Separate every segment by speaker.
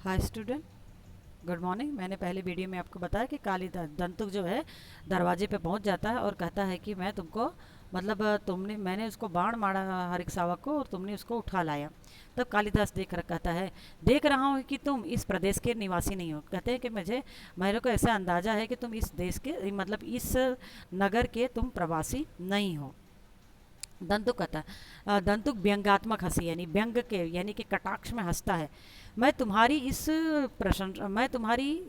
Speaker 1: Hi student, good morning. मैंने पहले video में आपको बताया कि दंतुक जो है दरवाजे पे पहुंच जाता है और कहता है कि मैं तुमको तुमने मैंने उसको बाण मारा हर एक शावक को और तुमने उसको उठा लाया। तब कालिदास देख रहा कहता है, देख रहा हूँ कि तुम इस प्रदेश के निवासी नहीं हो। कहते हैं कि मेरे को ऐसा अंदाजा है कि तुम इस देश के इस नगर के तुम प्रवासी नहीं हो। दंतुक कहता है, दंतुक व्यंग्यात्मक हंसी यानी व्यंग के यानी कि कटाक्ष में हंसता है। मैं तुम्हारी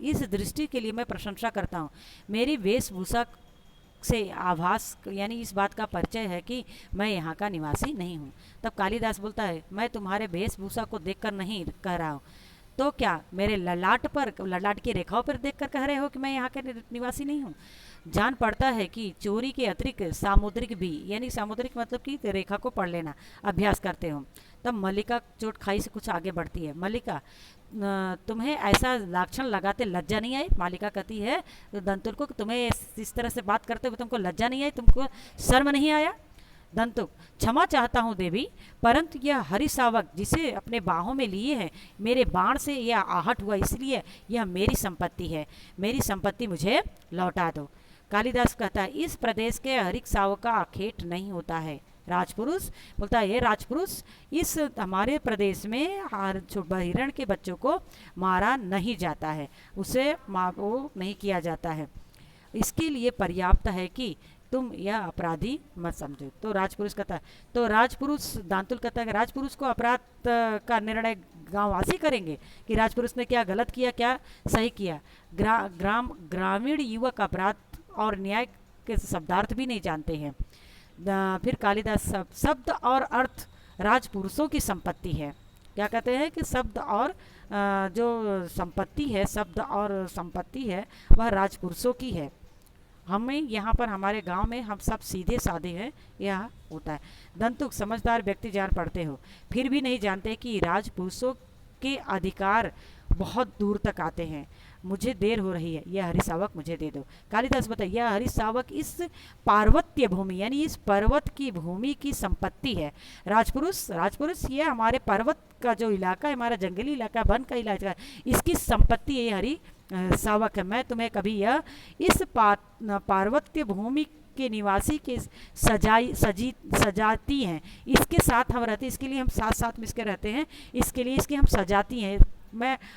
Speaker 1: इस दृष्टि के लिए मैं प्रशंसा करता हूँ। मेरी वेशभूषा से आभास यानी इस बात का परिचय है कि मैं यहाँ का निवासी नहीं हूँ। तब कालिदास बोलता है, मैं तुम्हारे वेशभूषा को देखकर नहीं कह रहा हूँ, तो क्या मेरे ललाट की रेखाओं पर देखकर कह रहे हो कि मैं यहाँ के निवासी नहीं हूँ। जान पड़ता है कि चोरी के अतिरिक्त सामुद्रिक भी यानी सामुद्रिक मतलब कि रेखा को पढ़ लेना अभ्यास करते हो। तब मल्लिका चोट खाई से कुछ आगे बढ़ती है। मल्लिका, तुम्हें ऐसा लाक्षण लगाते लज्जा नहीं आई? मालिका कहती है तो दंतुल को, तुम्हें इस तरह से बात करते हुए तुमको लज्जा नहीं आई, तुमको शर्म नहीं आया? दंतुक, क्षमा चाहता हूँ देवी, परंतु यह हरिशावक जिसे अपने बाहों में लिए हैं, मेरे बाण से यह आहट हुआ, इसलिए यह मेरी संपत्ति है। मेरी संपत्ति मुझे लौटा दो। कालिदास कहता है, इस प्रदेश के हरिक शावक का आखेट नहीं होता है। राजपुरुष बोलता है, ये राजपुरुष, इस हमारे प्रदेश में हिरण के बच्चों को मारा नहीं जाता है, उसे वो नहीं किया जाता है। इसके लिए पर्याप्त है कि तुम यह अपराधी मत समझो। तो राजपुरुष कहता है, तो राजपुरुष दांतुल कहता है कि राजपुरुष को अपराध का निर्णय गांववासी करेंगे कि राजपुरुष ने क्या गलत किया क्या सही किया। ग्रामीण युवक अपराध और न्याय के शब्दार्थ भी नहीं जानते हैं। फिर कालिदास, शब्द और अर्थ राजपुरुषों की संपत्ति है। क्या कहते हैं कि शब्द और जो संपत्ति है, शब्द और संपत्ति है, वह राजपुरुषों की है। हमें यहाँ पर हमारे गांव में हम सब सीधे साधे हैं, यह होता है। दंतुक, समझदार व्यक्ति जान पड़ते हो, फिर भी नहीं जानते कि राजपुरुषों के अधिकार बहुत दूर तक आते हैं। मुझे देर हो रही है, यह हरिशावक मुझे दे दो। कालिदास बताइए, यह हरिशावक इस पार्वत्य भूमि यानी इस पर्वत की भूमि की संपत्ति है। राजपुरुष ये हमारे पर्वत का जो इलाका है, हमारा जंगली इलाका, वन का इलाका है, इसकी संपत्ति है, ये हरि शावक है। मैं तुम्हें कभी यह इस पार्वत्य भूमि के निवासी के सजाती हैं, इसके साथ हम रहते हैं, इसके लिए हम साथ साथ में इसके रहते हैं, इसके लिए इसकी हम सजाती हैं।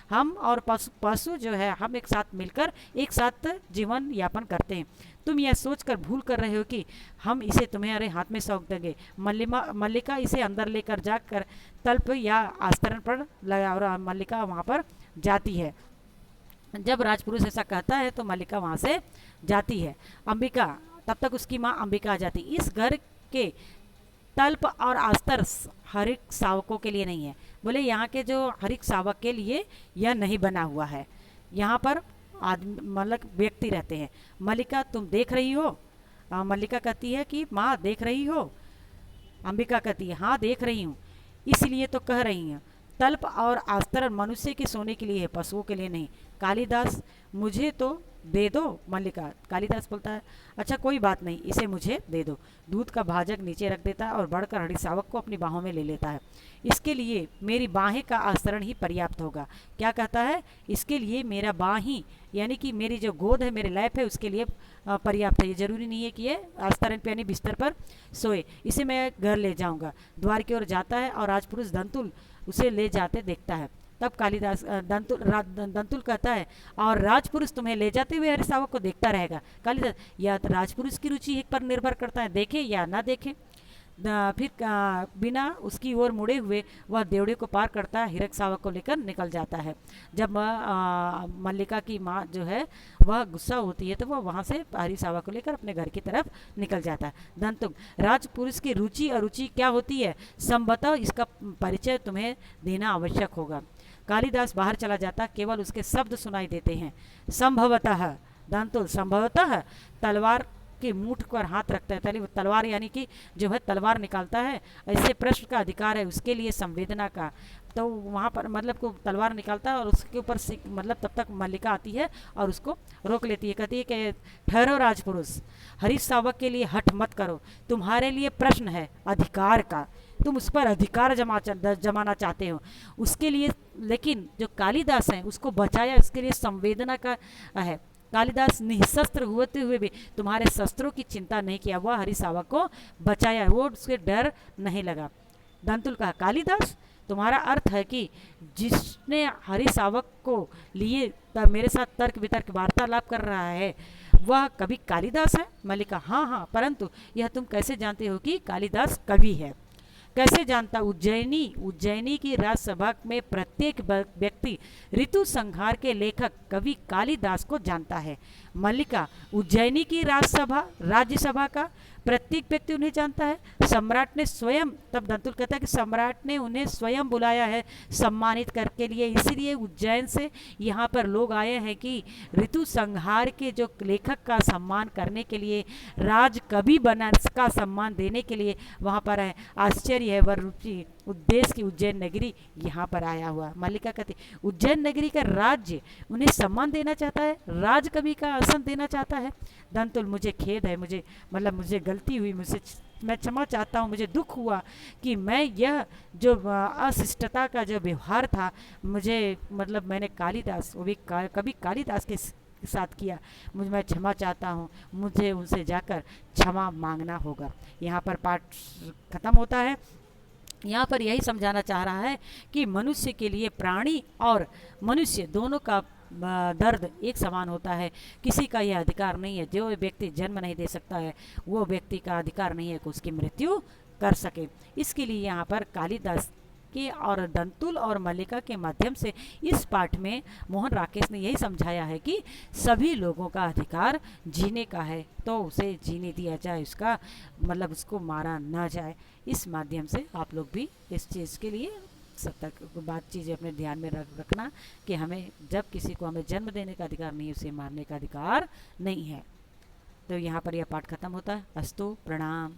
Speaker 1: हम और पशु जो है, हम एक साथ मिलकर एक साथ जीवन यापन करते हैं। तुम यह सोचकर भूल कर रहे हो कि हम इसे तुम्हारे हाथ में सौंप देंगे। मल्लिका इसे अंदर लेकर जाकर तल्प या आस्तरण पर लगा और मल्लिका वहाँ पर जाती है। जब राजपुरुष ऐसा कहता है तो मल्लिका वहाँ से जाती है। अंबिका, तब तक उसकी माँ अंबिका आ जाती। इस घर के तल्प और आस्तर हरिक शावकों के लिए नहीं है। बोले यहाँ के जो हरिक शावक के लिए यह नहीं बना हुआ है, यहाँ पर आदमी व्यक्ति रहते हैं। मल्लिका, तुम देख रही हो? मल्लिका कहती है कि माँ देख रही हो? अंबिका कहती है, हाँ देख रही हूँ, इसलिए तो कह रही हूँ। तल्प और आस्तरण मनुष्य के सोने के लिए है, पशुओं के लिए नहीं। कालिदास, मुझे तो दे दो। मल्लिका, कालिदास बोलता है, अच्छा कोई बात नहीं, इसे मुझे दे दो। दूध का भाजक नीचे रख देता है और बढ़कर हरिशावक को अपनी बाहों में ले लेता है। इसके लिए मेरी बाहें का आस्तरण ही पर्याप्त होगा। क्या कहता है? इसके लिए मेरा बाही यानी कि मेरी जो गोद है, मेरे लैप है, उसके लिए पर्याप्त है। ये जरूरी नहीं है कि ये आस्तरण पे यानी बिस्तर पर सोए, इसे मैं घर ले जाऊंगा। द्वार की ओर जाता है और राजपुरुष दंतुल उसे ले जाते देखता है। तब कालिदास दंतुल कहता है, और राजपुरुष तुम्हें ले जाते हुए हरिशावक को देखता रहेगा। कालिदास, या तो राजपुरुष की रुचि पर निर्भर करता है, देखे या ना देखे। फिर बिना उसकी ओर मुड़े हुए वह देवड़े को पार करता है, हिरक शावक को लेकर निकल जाता है। जब मल्लिका की माँ जो है वह गुस्सा होती है तो वह वहाँ से हरिशावक को लेकर अपने घर की तरफ निकल जाता है। दंतुक, राजपुरुष की रुचि अरुचि क्या होती है, संभवतः इसका परिचय तुम्हें देना आवश्यक होगा। कालिदास बाहर चला जाता, केवल उसके शब्द सुनाई देते हैं। संभवतः, दंतुल, संभवतः तलवार के मुठ पर हाथ रखता है, तलवार यानी कि जो है तलवार निकालता है, इससे प्रश्न का अधिकार है उसके लिए संवेदना का। तो वहाँ पर मतलब को तलवार निकालता है और उसके ऊपर मतलब तब तक मल्लिका आती है और उसको रोक लेती है, कहती है कि ठहरो राजपुरुष, हरीश सावक के लिए हठ मत करो, तुम्हारे लिए प्रश्न है अधिकार का, तुम उस पर अधिकार जमाना चाहते हो उसके लिए। लेकिन जो कालिदास हैं उसको बचाया, उसके लिए संवेदना का है। कालिदास निशस्त्र होते हुए भी तुम्हारे शस्त्रों की चिंता नहीं किया, वह हरीश सावक को बचाया, वो उसके डर नहीं लगा। दंतुल कहा, कालिदास तुम्हारा अर्थ है कि जिसने हरीश सावक को लिए मेरे साथ तर्क वितर्क वार्तालाप कर रहा है वह कवि कालिदास है? मल्लिका, हाँ हाँ, परंतु यह तुम कैसे जानते हो कि कालिदास कवि है? कैसे जानता? उज्जैनी की राज्यसभा में प्रत्येक व्यक्ति ऋतु संहार के लेखक कवि कालिदास को जानता है। मल्लिका, उज्जैनी की राज्यसभा का प्रत्येक व्यक्ति उन्हें जानता है? सम्राट ने स्वयं, तब दंतुल कहता है कि सम्राट ने उन्हें स्वयं बुलाया है सम्मानित करके लिए, इसीलिए उज्जैन से यहाँ पर लोग आए हैं कि ऋतु संहार के जो लेखक का सम्मान करने के लिए, राज कवि बनारस का सम्मान देने के लिए वहाँ पर है। आश्चर्य है वर रुचि उद्देश्य की उज्जैन नगरी यहाँ पर आया हुआ। मल्लिका कहती, उज्जैन नगरी का राज्य उन्हें सम्मान देना चाहता है, राज कवि का आसन देना चाहता है। दंतुल, मुझे खेद है, मुझे गलती हुई, मैं क्षमा चाहता हूँ, मुझे दुख हुआ कि मैं यह जो अशिष्टता का जो व्यवहार था मैंने कालिदास, वो भी कभी कालिदास के साथ किया, मैं क्षमा चाहता हूँ, मुझे उनसे जाकर क्षमा मांगना होगा। यहाँ पर पाठ खत्म होता है। यहाँ पर यही समझाना चाह रहा है कि मनुष्य के लिए प्राणी और मनुष्य दोनों का दर्द एक समान होता है। किसी का यह अधिकार नहीं है, जो व्यक्ति जन्म नहीं दे सकता है वो व्यक्ति का अधिकार नहीं है कि उसकी मृत्यु कर सके। इसके लिए यहाँ पर कालिदास के और दंतुल और मल्लिका के माध्यम से इस पाठ में मोहन राकेश ने यही समझाया है कि सभी लोगों का अधिकार जीने का है, तो उसे जीने दिया जाए, उसका उसको मारा ना जाए। इस माध्यम से आप लोग भी इस चीज़ के लिए सतर्क बात चीज़ें अपने ध्यान में रखना कि हमें जब किसी को हमें जन्म देने का अधिकार नहीं है, उसे मारने का अधिकार नहीं है। तो यहाँ पर यह पाठ खत्म होता है। अस्तु, प्रणाम।